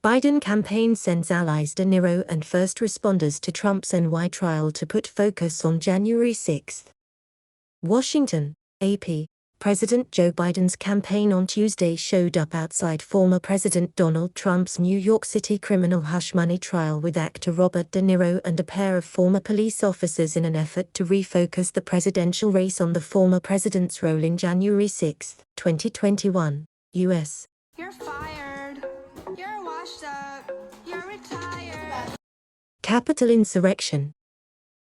Biden campaign sends allies de Niro and first responders to Trump's NY trial to put focus on January 6. Washington, AP. President Joe Biden's campaign on Tuesday showed up outside former President Donald Trump's New York City criminal hush money trial with actor Robert De Niro and a pair of former police officers in an effort to refocus the presidential race on the former president's role in January 6, 2021, U.S. You're fired. You're washed up. You're retired. Capitol insurrection.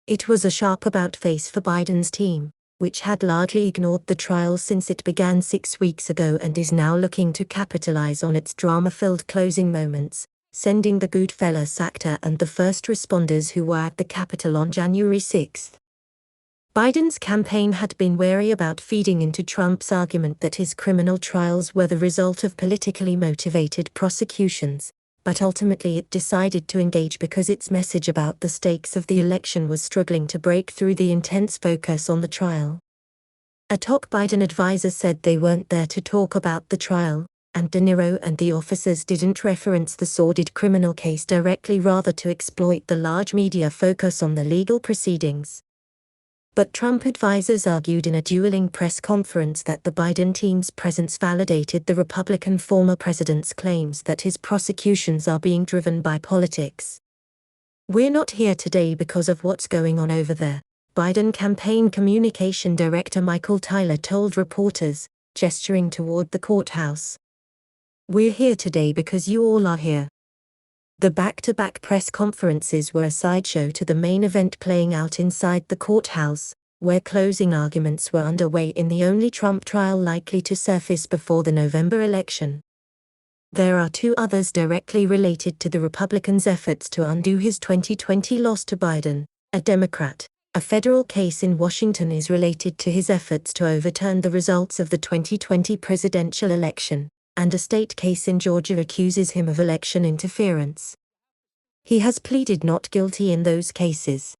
It was a sharp about-face for Biden's team, which had largely ignored the trial since it began 6 weeks ago and is now looking to capitalize on its drama-filled closing moments, sending the Goodfellas actor and the first responders who were at the Capitol on January 6. Biden's campaign had been wary about feeding into Trump's argument that his criminal trials were the result of politically motivated prosecutions, but ultimately it decided to engage because its message about the stakes of the election was struggling to break through the intense focus on the trial. A top Biden advisor said they weren't there to talk about the trial, and De Niro and the officers didn't reference the sordid criminal case directly, rather to exploit the large media focus on the legal proceedings. But Trump advisors argued in a dueling press conference that the Biden team's presence validated the Republican former president's claims that his prosecutions are being driven by politics. "We're not here today because of what's going on over there," Biden campaign communication director Michael Tyler told reporters, gesturing toward the courthouse. "We're here today because you all are here." The back-to-back press conferences were a sideshow to the main event playing out inside the courthouse, where closing arguments were underway in the only Trump trial likely to surface before the November election. There are two others directly related to the Republicans' efforts to undo his 2020 loss to Biden, a Democrat. A federal case in Washington is related to his efforts to overturn the results of the 2020 presidential election, and a state case in Georgia accuses him of election interference. He has pleaded not guilty in those cases.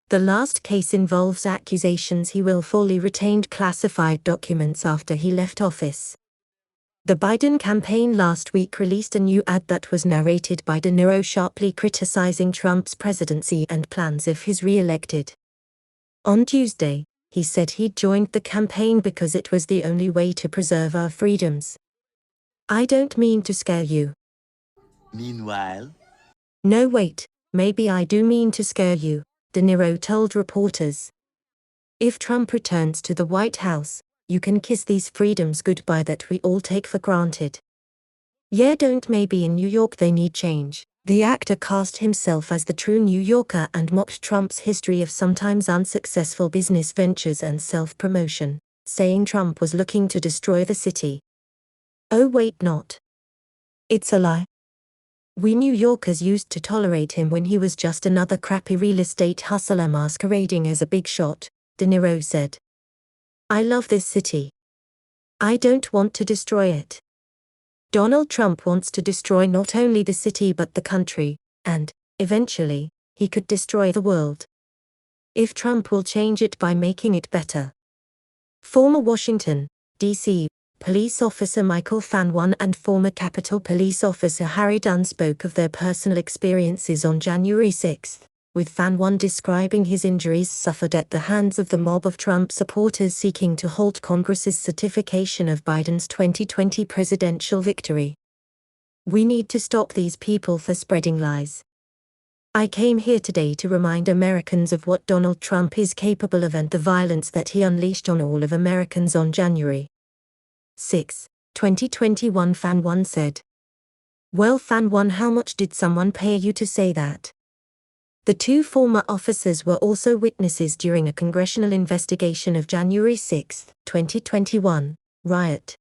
The last case involves accusations he willfully retained classified documents after he left office. The Biden campaign last week released a new ad that was narrated by De Niro sharply criticizing Trump's presidency and plans if he's re-elected. On Tuesday, he said he'd joined the campaign because it was the only way to preserve our freedoms. "I don't mean to scare you." Meanwhile, "No, wait, maybe I do mean to scare you," De Niro told reporters. "If Trump returns to the White House, you can kiss these freedoms goodbye that we all take for granted." "Yeah, don't maybe in New York they need change." The actor cast himself as the true New Yorker and mocked Trump's history of sometimes unsuccessful business ventures and self-promotion, saying Trump was looking to destroy the city. "Oh wait, not. It's a lie. We New Yorkers used to tolerate him when he was just another crappy real estate hustler masquerading as a big shot," De Niro said. "I love this city. I don't want to destroy it. Donald Trump wants to destroy not only the city but the country, and, eventually, he could destroy the world. If Trump will change it by making it better." Former Washington, D.C. police officer Michael Fanwan and former Capitol Police officer Harry Dunn spoke of their personal experiences on January 6, with Fanwan describing his injuries suffered at the hands of the mob of Trump supporters seeking to halt Congress's certification of Biden's 2020 presidential victory. "We need to stop these people for spreading lies. I came here today to remind Americans of what Donald Trump is capable of and the violence that he unleashed on all of Americans on January 6, 2021, Fanwan said. "Well, Fanwan, how much did someone pay you to say that?" The two former officers were also witnesses during a congressional investigation of January 6, 2021, riot.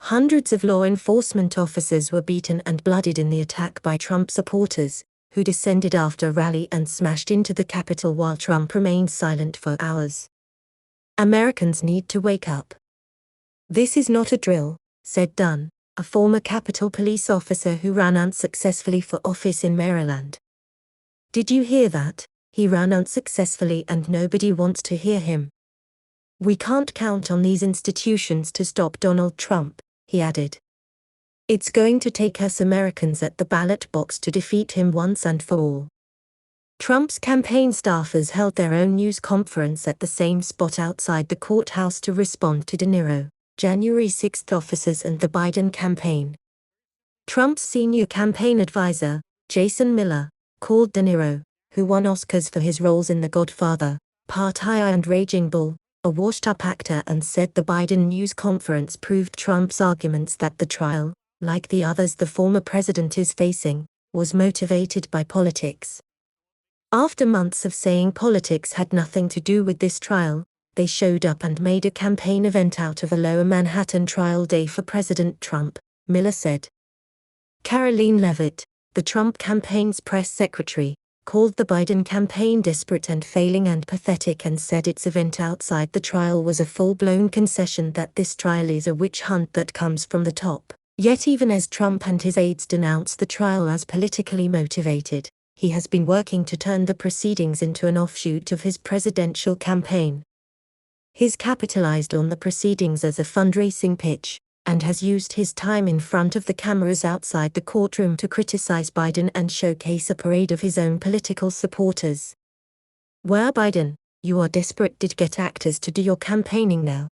Hundreds of law enforcement officers were beaten and bloodied in the attack by Trump supporters, who descended after a rally and smashed into the Capitol while Trump remained silent for hours. "Americans need to wake up. This is not a drill," said Dunn, a former Capitol Police officer who ran unsuccessfully for office in Maryland. "Did you hear that? He ran unsuccessfully and nobody wants to hear him. We can't count on these institutions to stop Donald Trump," he added. It's going to take us Americans at the ballot box to defeat him once and for all. Trump's campaign staffers held their own news conference at the same spot outside the courthouse to respond to Niro, January 6 officers and the Biden campaign. Trump's senior campaign advisor, Jason Miller, called De Niro, who won Oscars for his roles in The Godfather, Party and Raging Bull, a washed-up actor, and said the Biden news conference proved Trump's arguments that the trial, like the others the former president is facing, was motivated by politics. After months of saying politics had nothing to do with this trial, they showed up and made a campaign event out of a Lower Manhattan trial day for President Trump, Miller said. Caroline Leavitt, the Trump campaign's press secretary, called the Biden campaign desperate and failing and pathetic and said its event outside the trial was a full-blown concession that this trial is a witch hunt that comes from the top. Yet even as Trump and his aides denounce the trial as politically motivated, he has been working to turn the proceedings into an offshoot of his presidential campaign. He's capitalized on the proceedings as a fundraising pitch, and has used his time in front of the cameras outside the courtroom to criticize Biden and showcase a parade of his own political supporters. Where Biden, you are desperate, did get actors to do your campaigning now.